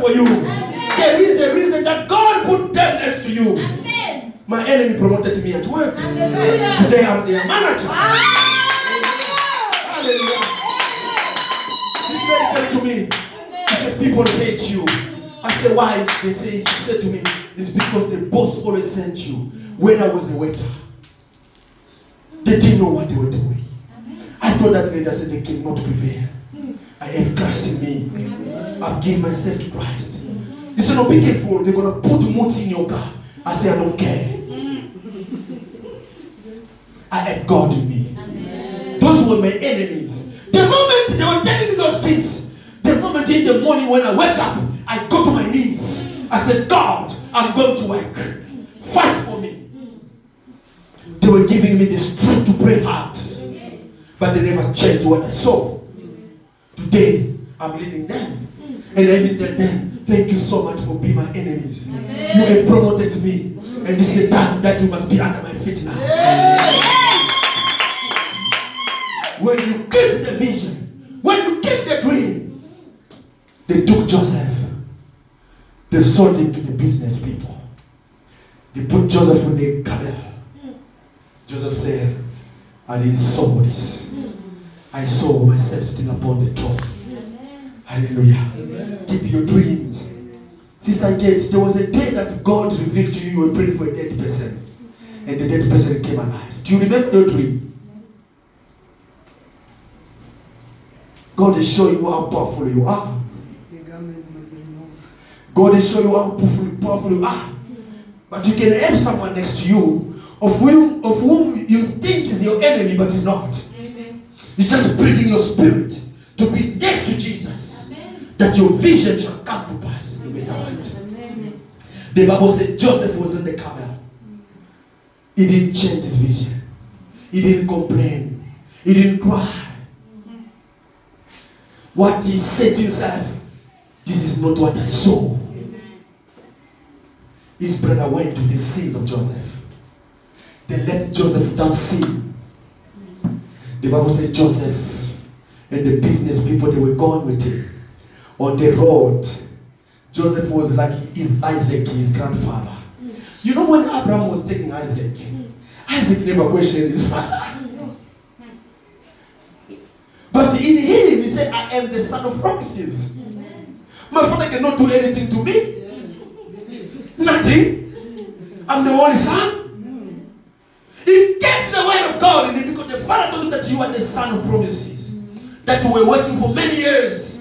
for you. Amen. There is a reason that God put them next to you. Amen. My enemy promoted me at work. Hallelujah. Today I'm their manager. Hallelujah. This lady came to me. She said, people hate you. I said, why? She said to me, it's because the boss always sent you when I was a waiter. They didn't know what they were doing. I told that lady, I said, they cannot prevail. I have Christ in me. I've given myself to Christ. He said, no, be careful. They're going to put muti in your car. I said, I don't care. I have God in me. Those were my enemies. The moment they were telling me those things, the moment in the morning when I wake up, I go to my knees. I said, God, I'm going to work. Fight for me. They were giving me the strength to pray hard. But they never changed what I saw. Today, I'm leading them. And I even tell them, thank you so much for being my enemies. You have promoted me. And this is the time that you must be under my feet now. When you keep the vision, when you keep the dream, they took Joseph. They sold him to the business people. They put Joseph on the camel. Joseph said, I didn't saw this. I saw myself sitting upon the throne. Hallelujah. Amen. Keep your dreams. Sister Kate, there was a day that God revealed to you, you were praying for a dead person. And the dead person came alive. Do you remember your dream? God is showing you how powerful you are. God is showing you how powerful you are. But you can have someone next to you of whom you think is your enemy, but is not. It's just building your spirit to be next to Jesus. Amen. That your vision shall come to pass. No matter what. The Bible said Joseph was on the camel. He didn't change his vision. He didn't complain. He didn't cry. What he said to himself, this is not what I saw. His brother went to the scene of Joseph. They left Joseph without sin. The Bible said Joseph and the business people, they were going with him. On the road, Joseph was like Isaac, his grandfather. You know when Abraham was taking Isaac, Isaac never questioned his father. But in him, he said, I am the son of promises. My father cannot do anything to me. Nothing. I'm the only son. He kept the word of God in him because the Father told him that you are the son of promises. That you were working for many years.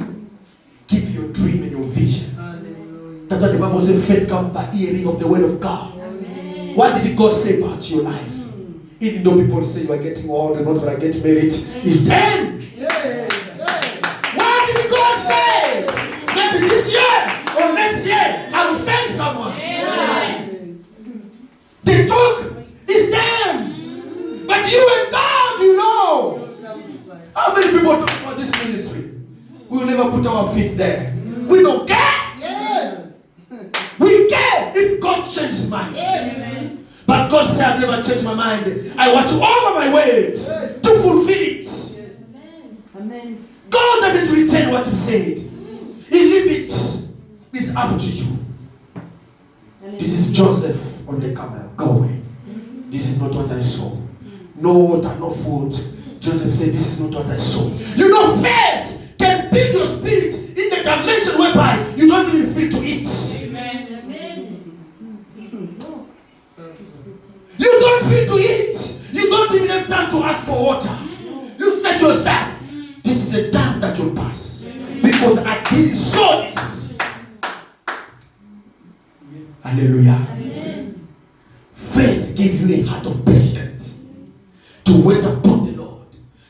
Keep your dream and your vision. That's what the Bible says, faith comes by hearing of the word of God. What did God say about your life? Even though people say you are getting old and not going to get married, it's them. What did God say? Maybe this year or next year, I will send someone. They took. It's them. But you and God, you know. How many people talk about this ministry? We will never put our feet there. We don't care. Yes. We care if God changes his mind. Yes. But God said, I've never changed my mind. I watch over my words to fulfill it. Yes. Amen. God doesn't return what he said. He leave it. It's up to you. This is Joseph on the camel. Go away. This is not what I saw. No water, no food. Joseph said, this is not what I saw. You know, faith can build your spirit in the dimension whereby you don't even feel to eat. Amen. You don't feel to eat. You don't even have time to ask for water. You said to yourself, this is a time that will pass. Because I didn't saw this. Hallelujah. Amen. Faith gives you a heart of patience to wait upon the Lord.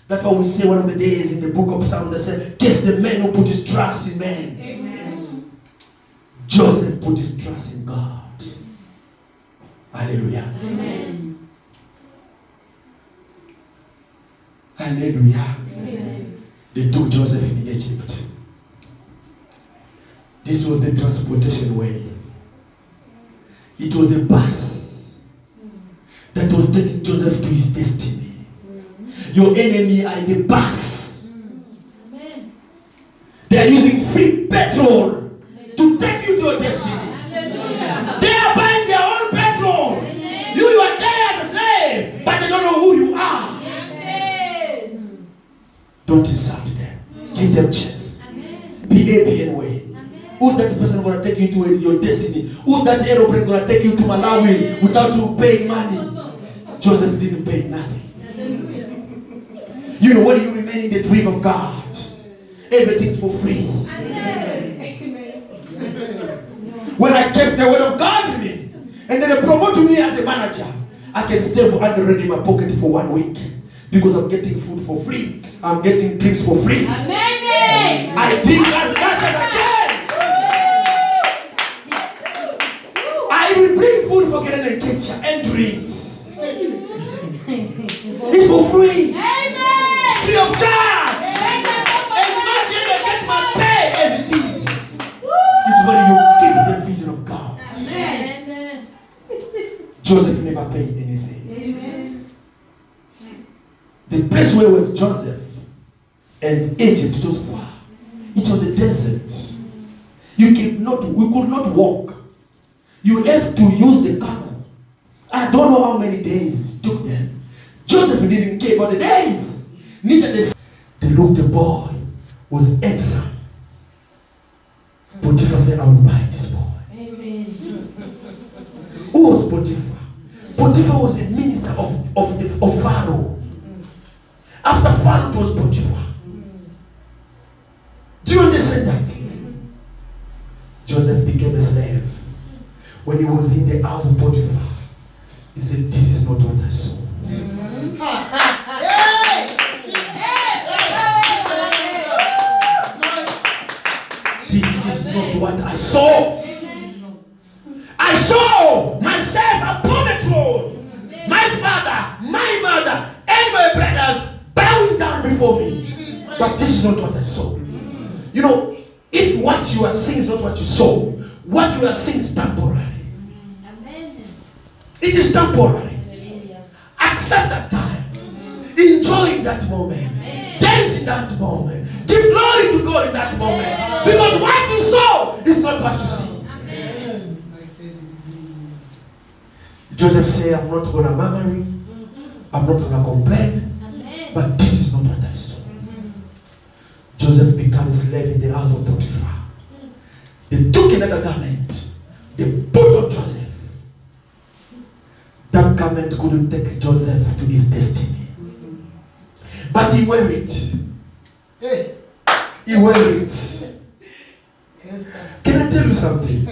That's why we say one of the days in the book of Psalms that said, guess the man who put his trust in man. Amen. Joseph put his trust in God. Yes. Hallelujah. Amen. Hallelujah. Amen. They took Joseph in Egypt. This was the transportation way. It was a bus that was taking Joseph to his destiny. Your enemy are in the bus. They are using free petrol to take behave way. Who's that person going to take you to your destiny? Who's that aeroplane going to take you to Malawi without you paying money? Joseph didn't pay nothing. You know, when you remain in the dream of God, everything's for free. When I kept the word of God in me, and then they promoted me as a manager, I can stay for $100 in my pocket for 1 week. Because I'm getting food for free. I'm getting drinks for free. Amen. I drink as much as I can. I will bring food for getting a kitchen and drinks. It's for free. Amen. Free of charge. Imagine I get my pay as it is. It's when you keep the vision of God. Amen. Joseph never paid anything. Amen. The place where was Joseph and Egypt was far. It was a desert. We could not walk. You have to use the camel. I don't know how many days it took them. Joseph didn't care about the days. Neither the look the boy was handsome. Potiphar said, I will buy this boy. Amen. Who was Potiphar? Potiphar was a minister of Pharaoh. After Pharaoh, it was Potiphar. Do you understand that? Joseph became a slave. When he was in the house of Potiphar, he said, this is not what I saw. This is not what I saw. I saw myself upon the throne. My father, my mother, and my brothers bowing down before me. But this is not what I saw. You know, if what you are seeing is not what you saw, what you are seeing is temporary. It is temporary. Accept that time. Enjoy that moment. Dance in that moment. Give glory to God in that moment. Because what you saw is not what you see. Joseph said, I'm not going to murmur. I'm not going to complain. But this is not what I saw. Joseph became a slave in the house of Potiphar. They took another garment. They put on Joseph. That garment couldn't take Joseph to his destiny. But he wore it. He wore it. Can I tell you something?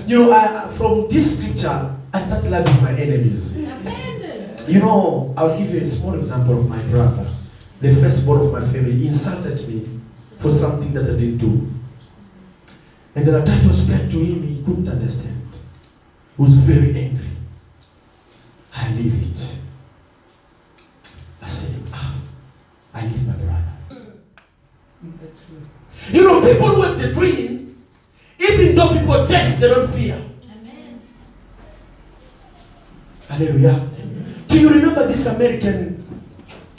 You know, from this scripture, I started loving my enemies. You know, I'll give you a small example of my brother. The firstborn of my family. He insulted me for something that I didn't do. And then I tried to explain to him, he couldn't understand. He was very angry. I leave it. I said, I leave my brother. You know, people who have the dream, even though before death, they don't fear. Amen. Hallelujah. Amen. Do you remember this American,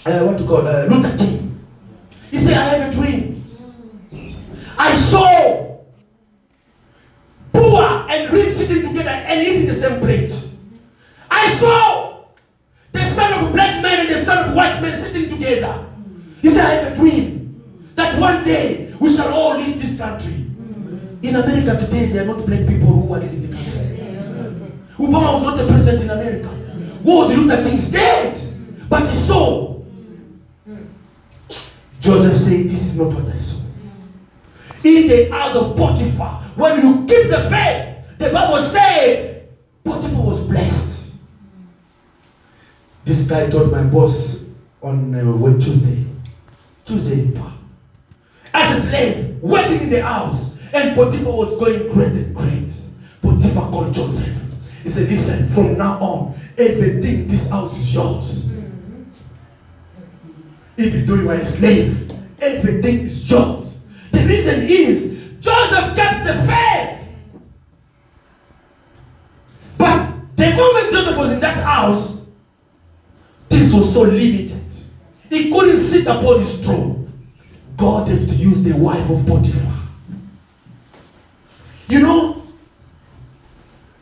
Luther King? He said, I have a dream. I saw poor and rich sitting together and eating the same plate. I saw the son of a black man and the son of a white man sitting together. He said, I have a dream that one day we shall all leave this country. In America today, there are not black people who are leading the country. Obama was not the president in America. Was Luther King's dead? But he saw. Joseph said, this is not what I saw. In the house of Potiphar, when you keep the faith, the Bible said, Potiphar was blessed. This guy told my boss on Tuesday, as a slave, working in the house, and Potiphar was going great and great. Potiphar called Joseph. He said, listen, from now on, everything in this house is yours. Even though you are a slave, everything is yours. The reason is, Joseph kept the faith. But the moment Joseph was in that house, things were so limited. He couldn't sit upon his throne. God had to use the wife of Potiphar. You know,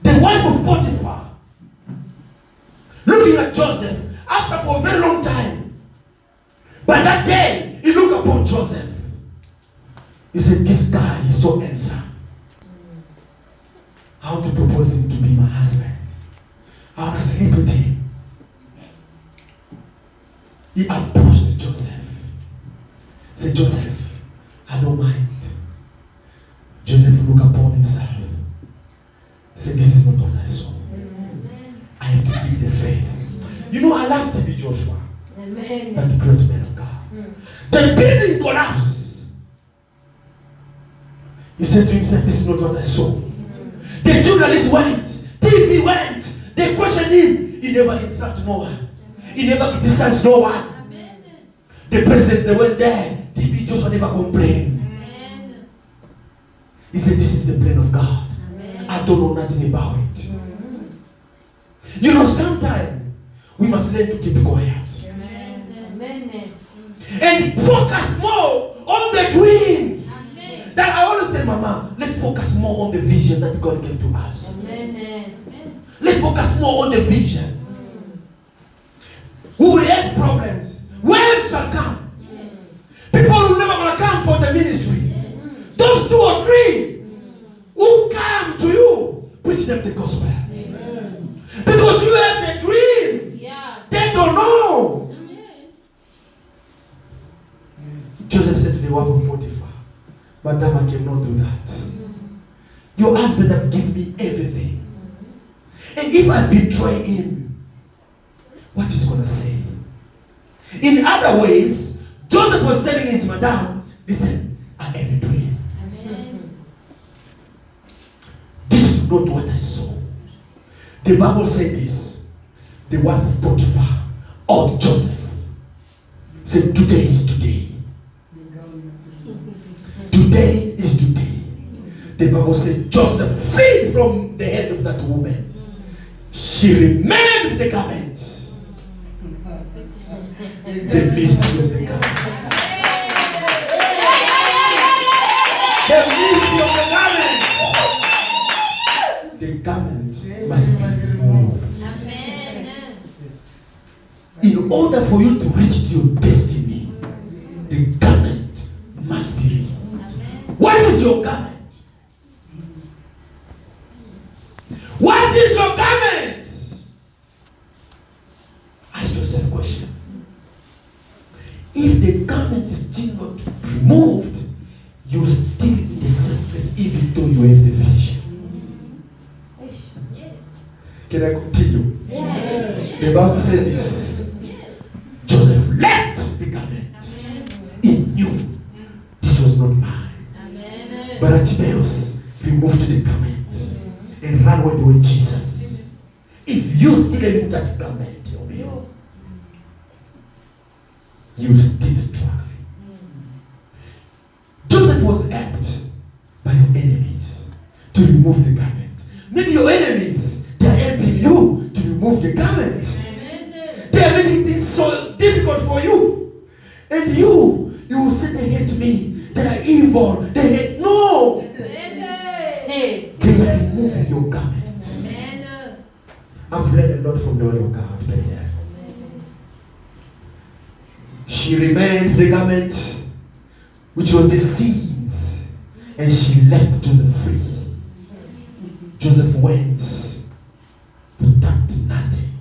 the wife of Potiphar, looking at Joseph, after for a very long time, but that day, he looked upon Joseph. He said, this guy is so handsome. I want to propose him to be my husband. I want to sleep with him. He approached Joseph. He said, Joseph, I don't mind. Joseph looked upon himself. He said, this is not what I saw. I have to keep the faith. You know, I love TB Joshua. Amen. That great man of God. The building collapsed. He said to himself, this is not what I saw. The journalist went. TV went. They questioned him. He never insulted no one. He never criticized no one. Amen. The president, they went there. TB Joshua never complained. Amen. He said, this is the plan of God. Amen. I don't know nothing about it. You know, sometimes we must learn to keep quiet. Amen. And focus more on the dreams. Amen. That I always tell Mama, let's focus more on the vision that God gave to us. Amen. Let's focus more on the vision. We will have problems. Waves shall come. People who never going to come for the ministry. Those 2 or 3 who come to you, preach them the gospel. Because you have the dream. Yeah. They don't know. Joseph said to the wife of Potiphar, Madam, I cannot do that. Your husband have given me everything. And if I betray him, what is he going to say? In other ways, Joseph was telling his madam, listen, I have a dream. Amen. This is not what I saw. The Bible said this. The wife of Potiphar, of Joseph, said, today is today. Today is today. The Bible said Joseph fell from the head of that woman. She remained with the garment. The mystery of the garment. The mystery of the garment. The garment must be removed. Amen. In order for you to reach your destiny, the garment must be removed. What is your garment? What is your garment? Ask yourself a question. If the garment is still not removed, you're still in the same place even though you have the vision. Yes. Can I continue? Yes. The Bible says this. Joseph left the garment. He knew this was not mine. Amen. But Bartimaeus removed the garment and ran away with Jesus. If you still have that garment on you, you still struggling. Joseph was helped by his enemies to remove the garment. Maybe your enemies, they are helping you to remove the garment. Amen. They are making things so difficult for you. And you will say they hate me. They are evil. They hate. No. Hey. They are removing your garment. Amen. I've learned a lot from the word of God. She remained the garment, which was the sins, and she left Joseph free. Joseph went without nothing.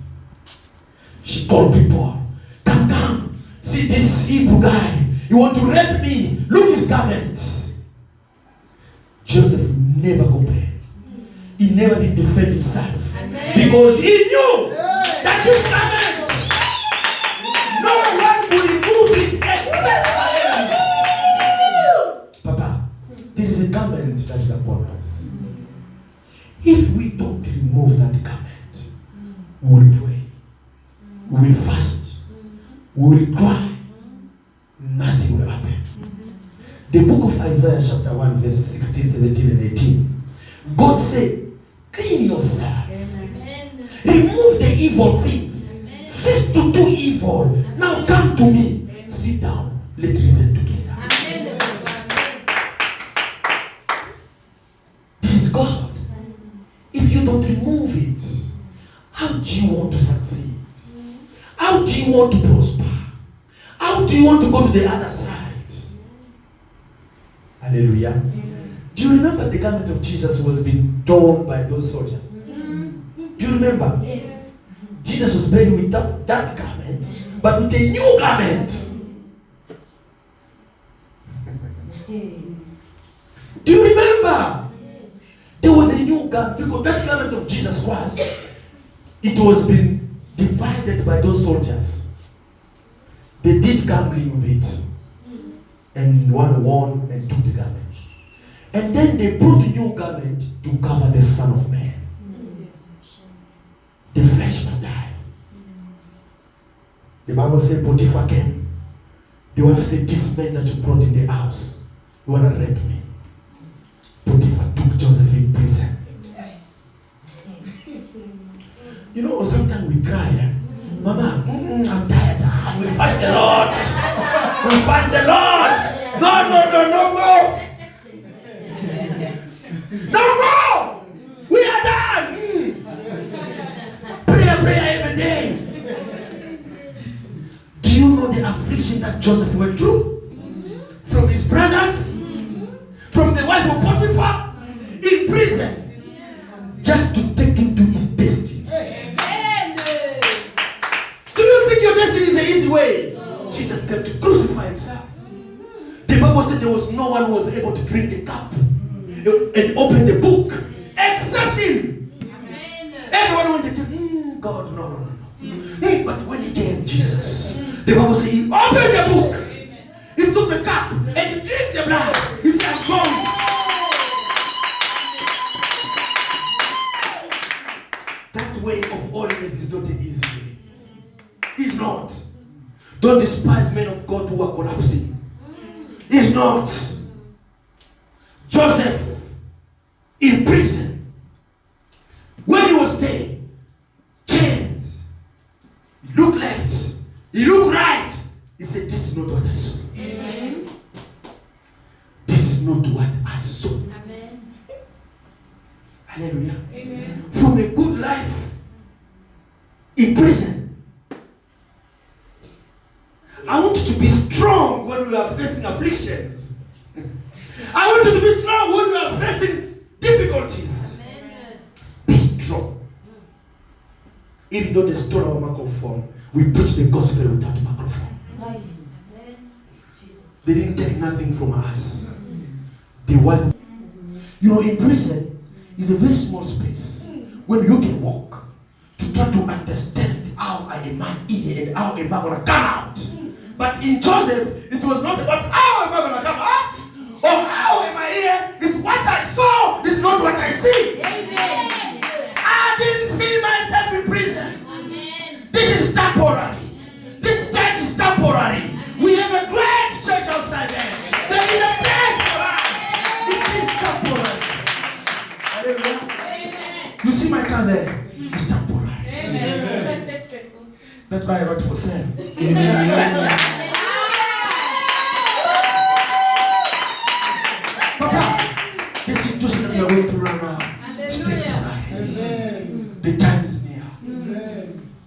She called people, come, see this Hebrew guy. You want to rape me? Look his garment. Joseph never complained. He never did defend himself. Amen. Because he knew that this garment, no one could remove it except my enemies. Papa, there is a garment that is upon us. If we don't remove that garment, we will pray, we will fast, we will cry, nothing will happen. The book of Isaiah chapter 1 verse 16, 17 and 18. God said, clean yourself. Amen. Remove the evil things. Amen. Cease to do evil. Now come to me. Sit down. Let's reason together. Amen. This is God. If you don't remove it, how do you want to succeed? How do you want to prosper? How do you want to go to the other side? Hallelujah. Hallelujah. Do you remember the garment of Jesus was being torn by those soldiers? Do you remember? Yes. Jesus was buried without that garment, but with a new garment. Do you remember? There was a new garment because that garment of Jesus Christ, it was been divided by those soldiers. They did gambling with it, and one won and took the garment. And then they brought a new garment to cover the Son of Man. The flesh must die. The Bible said Potiphar came. The wife said, this man that you brought in the house, you want to rape me. Potiphar took Joseph in prison. You know, sometimes we cry. Mama, I'm tired. We fast the Lord. We fast the Lord. No more. No more. We are done. Prayer every day. Do you know the affliction that Joseph went through? From his brothers, from the wife of Potiphar, in prison, just to take him to his destiny. Do you think your destiny is an easy way? Jesus came to crucify himself. The Bible said there was no one who was able to drink the cup and open the book except him. Everyone went to him, God, no. But when he came, Jesus, the Bible said he opened the book. He took the cup and he drank the blood. He said, I'm going. That way of holiness is not an easy way. It's not. Don't despise men of God who are collapsing. It's not. Joseph in prison. When he was there, chains. He looked left. He looked right. He said, this is not what I saw. Amen. This is not what I saw. Amen. Hallelujah. Amen. From a good life in prison. I want you to be strong when we are facing afflictions. I want you to be strong when we are facing difficulties. Amen. Be strong. Even though they stole our microphone, we preach the gospel without microphone. They didn't take nothing from us. The wife, you know, in prison is a very small space when you can walk to try to understand how I am I here and how am I going to come out. But in Joseph, it was not about how am I going to come out or how am I here. It's what I saw is not what I see. Amen. I didn't see myself in prison. Amen. This is temporary. This church is temporary. We have a great church outside there. There is a place for us. It is temporary. Hallelujah. Amen. You see my car there? It's temporary. Amen. That's why I wrote for sale. Papa, the situation that we are going through right now is temporary. The time is near.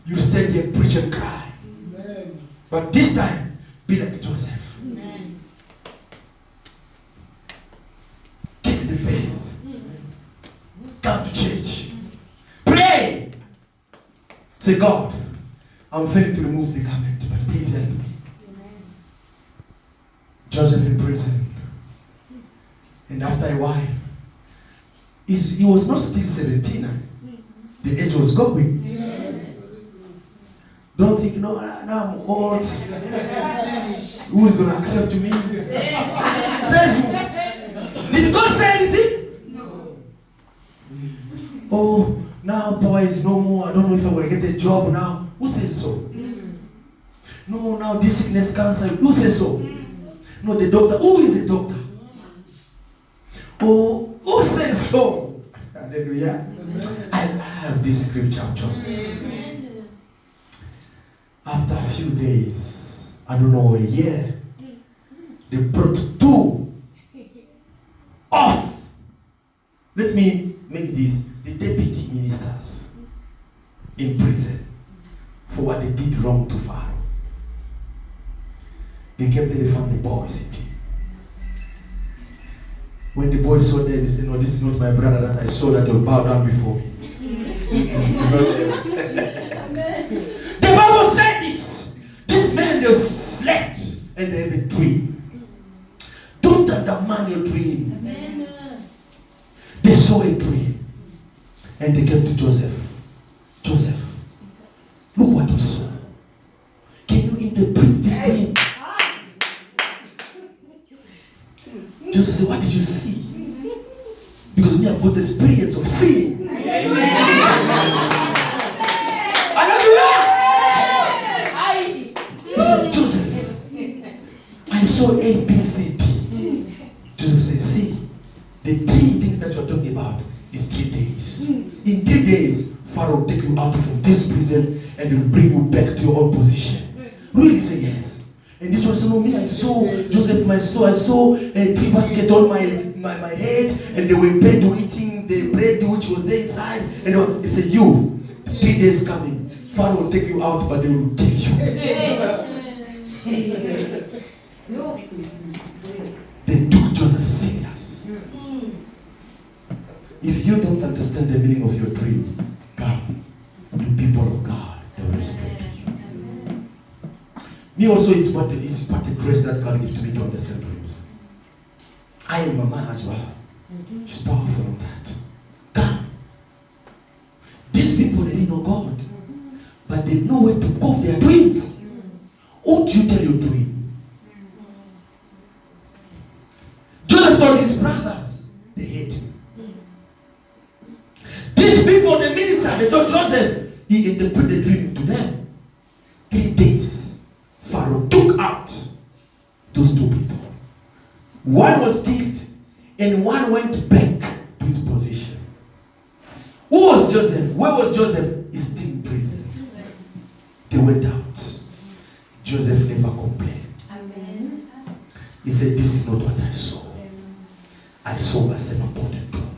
You stand here, preach and cry. But this time, be like Joseph. Keep the faith. Come to church. Pray. Say, God, I'm failing to remove the garment, but please help me. Joseph in prison. And after a while, he was not still 17. The age was going. Don't think, no, now I'm old. Who is going to accept me? Says who? Did God say anything? No. Oh, now boys, no more. I don't know if I'm going to get a job now. Who says so? No, now this sickness, cancer. Who says so? No, the doctor. Who is a doctor? Oh, who says so? Hallelujah. I love this scripture of Joseph. After a few days, I don't know, a year, they brought two off. Let me make this the deputy ministers in prison for what they did wrong to Pharaoh. They came there, they found the boys in jail. When the boy saw them, he said, no, this is not my brother that I saw that will bow down before me. It's not them. The Bible said this. This man, they slept and they have a dream. Don't undermine your dream. Amen. They saw a dream and they came to Joseph. Joseph, look what we saw. Can you interpret this dream? Joseph said, what did you see? Because we have got the experience of seeing. Hallelujah! He said, Joseph, I saw A, B, C, D. Joseph said, see, the 3 things that you're talking about is 3 days. In 3 days, Pharaoh will take you out from this prison and he will bring you back to your own position. Really say yes. And this one said, no, me, I saw Joseph, I saw 3 baskets on my head, and they were bed eating the bread which was there inside. And he said, you, 3 days coming, Pharaoh will take you out, but they will kill you. They took Joseph serious. If you don't understand the meaning of your dream, come to people of God, they will respect you. Me also, it's part of grace that God gives to me to understand dreams. I am Mama as well. She's powerful on that. Come. These people, they didn't know God, but they know where to go their dreams. What do you tell your dream? Joseph told his brothers, they hate him. These people, the minister, they told Joseph, he interpreted the dream to them. 3 days. Pharaoh took out those 2 people. One was killed and one went back to his position. Who was Joseph? Where was Joseph? He's still in prison. They went out. Joseph never complained. Amen. He said, this is not what I saw. I saw myself upon the throne.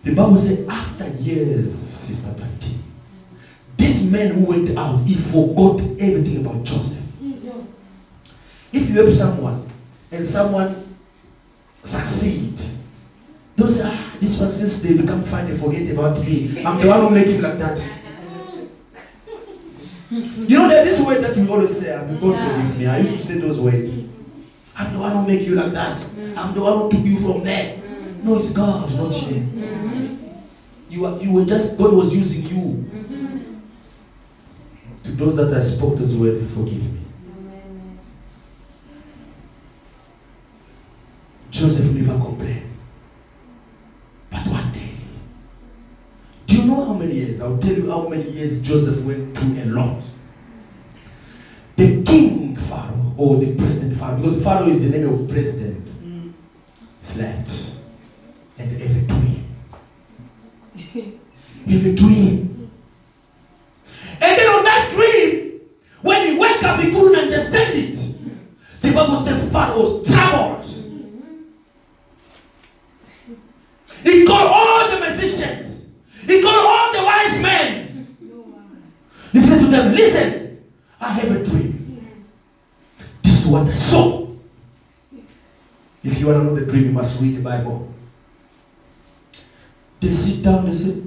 The Bible said after years, Sister Betty, this man who went out, he forgot everything about Joseph. If you help someone and someone succeed, don't say, this one since they become fine, they forget about me. I'm the one who make him like that. You know that this word that we always say, God forgive me. I used to say those words. I'm the one who make you like that. I'm the one who took you from there. No, it's God, not you. You were just, God was using you. To those that I spoke those words, forgive me. Joseph never complained. But one day, do you know how many years? I'll tell you how many years Joseph went through a lot. The king Pharaoh, or the president Pharaoh, because Pharaoh is the name of president, slept and have a dream. Have a dream. And then on that dream, when he woke up, he couldn't understand it. The Bible said Pharaoh was troubled. He called all the musicians. He called all the wise men. He said to them, listen, I have a dream. This is what I saw. If you want to know the dream, you must read the Bible. They sit down, they say,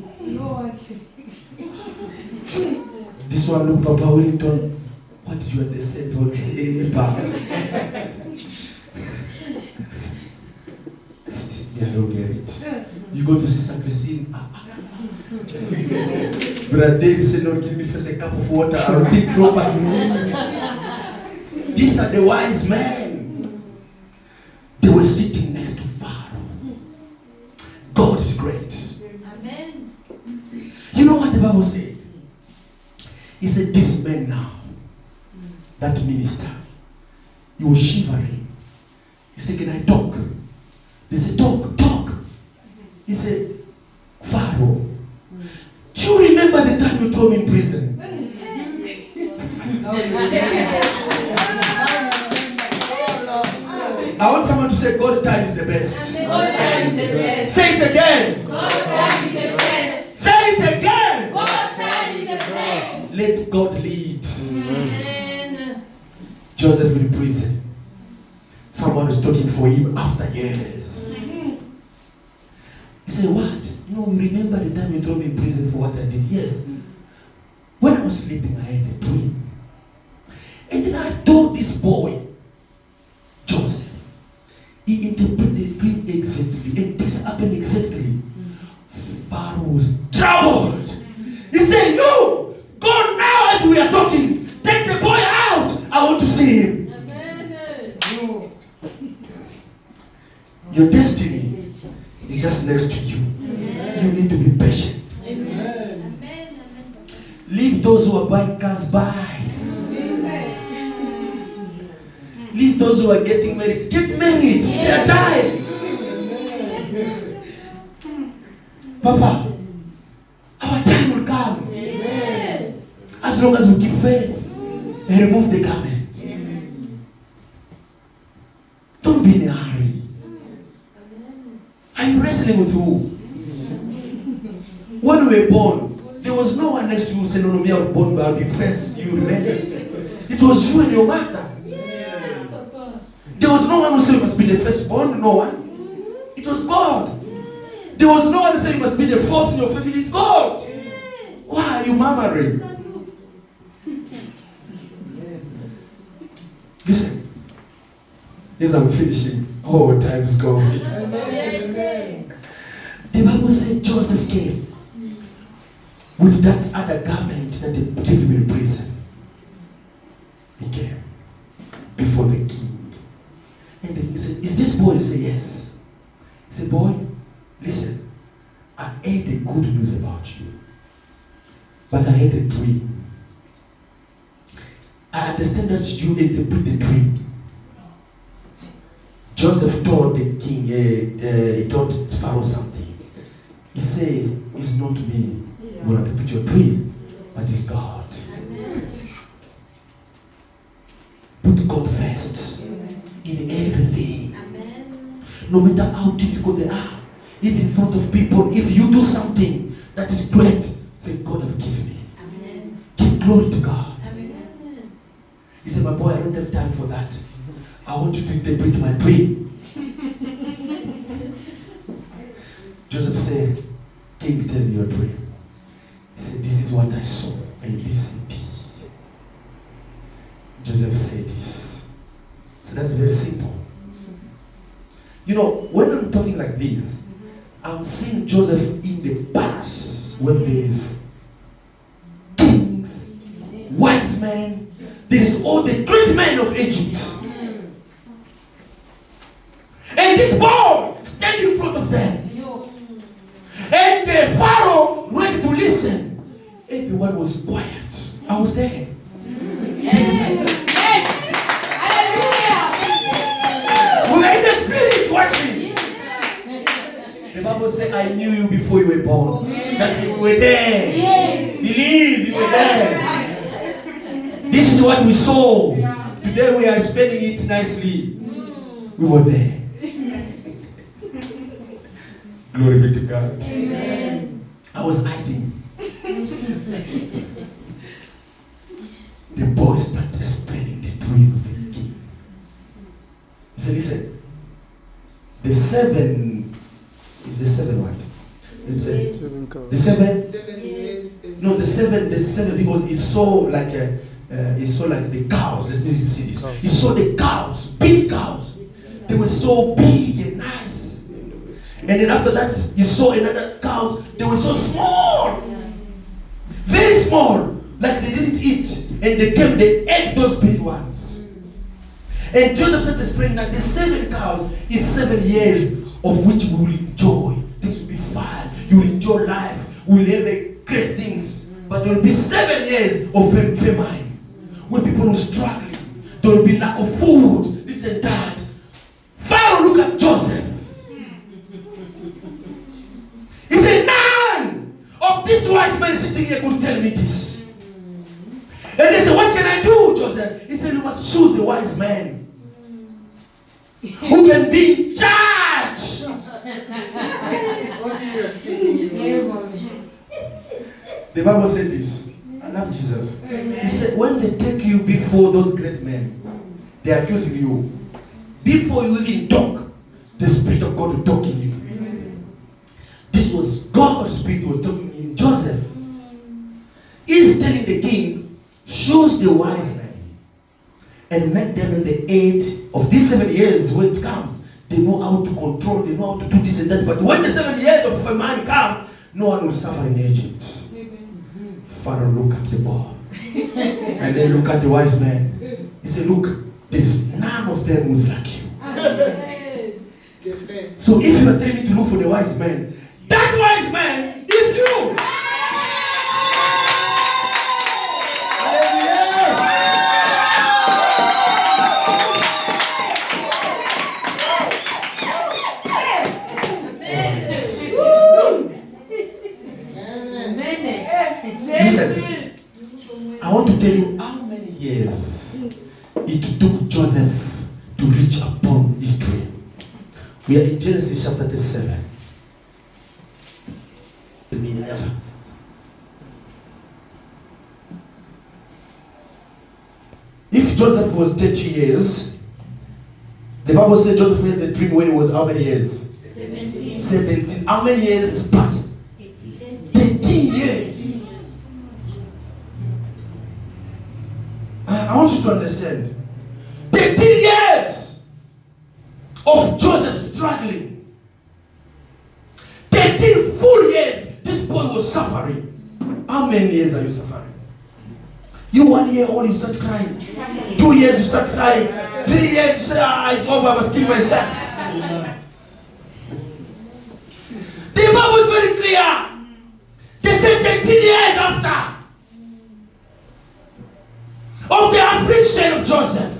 this one looked at Papa Wellington. What did you understand? What you say? I don't get it. You go to Sister Christine. Brother Dave said, no, give me first a cup of water. I'll think properly. These are the wise men. They were sitting next to Pharaoh. God is great. Amen. You know what the Bible said? He said, this man now, that minister, he was shivering. He said, can I talk? They said, talk. He said, Pharaoh, do you remember the time you threw me in prison? I want someone to say, God's time is the best. God's time is the best. Say it again. God's time is the best. Say it again. God's time is the best. Let God lead. Amen. Joseph in prison. Someone was talking for him after years. said, what? No, remember the time you threw me in prison for what I did? Yes. When I was sleeping, I had a dream. And then I told this boy, Joseph, he interpreted the dream exactly. And this happened exactly. Pharaoh was troubled. He said, you, go now as we are talking. Take the boy out. I want to see him. Amen. Your destiny is just next to you. You need to be patient. Amen. Leave those who are buying cars by. Leave those who are getting married. Get married. Their time. Papa, our time will come. Yes. As long as we keep faith and remove the garment. Don't be in a hurry. Are you wrestling with who? When we were born, there was no one next to you who said, no, me, I was born, I'll be first. You remember? It was you and your mother. Yes, Papa. There was no one who said you must be the firstborn. No one. It was God. There was no one who said you must be the fourth in your family. It's God. Why are you murmuring? Listen. As I'm finishing, time is going. The Bible said Joseph came with that other garment that they gave him in prison. He came before the king. And then he said, is this boy? He said, yes. He said, boy, listen, I heard the good news about you. But I had a dream. I understand that you interpret the dream. Joseph told the king, he told Pharaoh something. He said, it's not me who will interpret your dream, but it's God. Put God first in everything. No matter how difficult they are, even in front of people, if you do something that is great, say, God have given me. Amen. Give glory to God. Amen. He said, my boy, I don't have time for that. I want you to interpret my dream. Joseph said, King, tell me your dream. He said, this is what I saw. And listened. Joseph said this. So that's very simple. You know, when I'm talking like this, I'm seeing Joseph in the palace when there is kings, wise men, there is all the great men of Egypt. And this boy standing in front of them. And the Pharaoh ready to listen. Everyone was quiet. I was there. Yes. Yes. Hallelujah. We were in the spirit watching. The Bible said, I knew you before you were born. That you were there. Yes. Believe you were there. This is what we saw. Today we are spending it nicely. We were there. Glory be to God. Amen. I was hiding. The boy started explaining the dream of the king. He said, listen, the seven is the seven what? The seven? No, the seven because it's so like the cows. Let me see this. He saw the cows, big cows. They were so big and nice. And then after that, you saw another cows. They were so small, very small, like they didn't eat. And they ate those big ones. And Joseph started explaining that the 7 cows is 7 years of which we will enjoy. Things will be fine. You will enjoy life. We will have great things. But there will be 7 years of famine. When people are struggling, there will be lack of food, this and that. Pharaoh look at Joseph. He said, none of these wise men sitting here could tell me this. And they said, what can I do, Joseph? He said, you must choose a wise man who can be in charge. The Bible said this. I love Jesus. He said, when they take you before those great men, they are accusing you. Before you even talk, the Spirit of God will talk in you. was God's Spirit was talking in Joseph. He's telling the king, choose the wise men and make them in the age of these 7 years when it comes. They know how to control, they know how to do this and that. But when the 7 years of a man come, no one will suffer in Egypt. Pharaoh look at the boy and then look at the wise men. He said, look, there's none of them who's like you. So if you are telling me to look for the wise man, that wise man is you. Listen, I want to tell you how many years it took Joseph to reach upon his dream. We are in Genesis chapter 37. If Joseph was 30 years, the Bible said Joseph has a dream when he was how many years? 17. How many years passed? 13 years. I want you to understand. 13 years of Joseph struggling. 13 full years this boy was suffering. How many years are you suffering? You 1 year old, you start crying. 2 years, you start crying. 3 years, you say, it's over, I must kill myself. The Bible is very clear. They said 13 years after of the affliction of Joseph,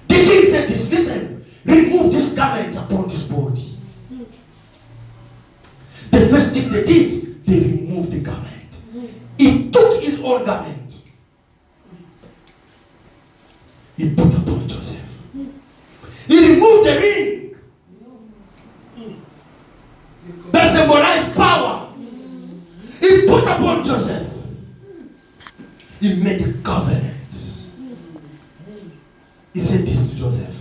the king said this, listen, remove this garment upon this body. The first thing they did, they removed the garment. He took his own garment. He put upon Joseph. He removed the ring that symbolized power. He put upon Joseph. He made a covenant. He said this to Joseph.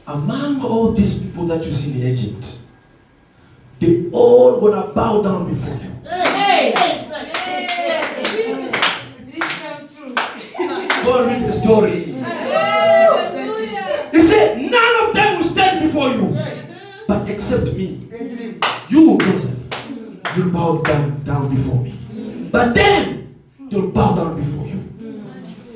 Among all these people that you see in Egypt, they all gonna bow down before you. Hey! This come true. Go and read the story. He said, none of them will stand before you, but except me. You, Joseph, you'll bow down before me. But then, they'll bow down before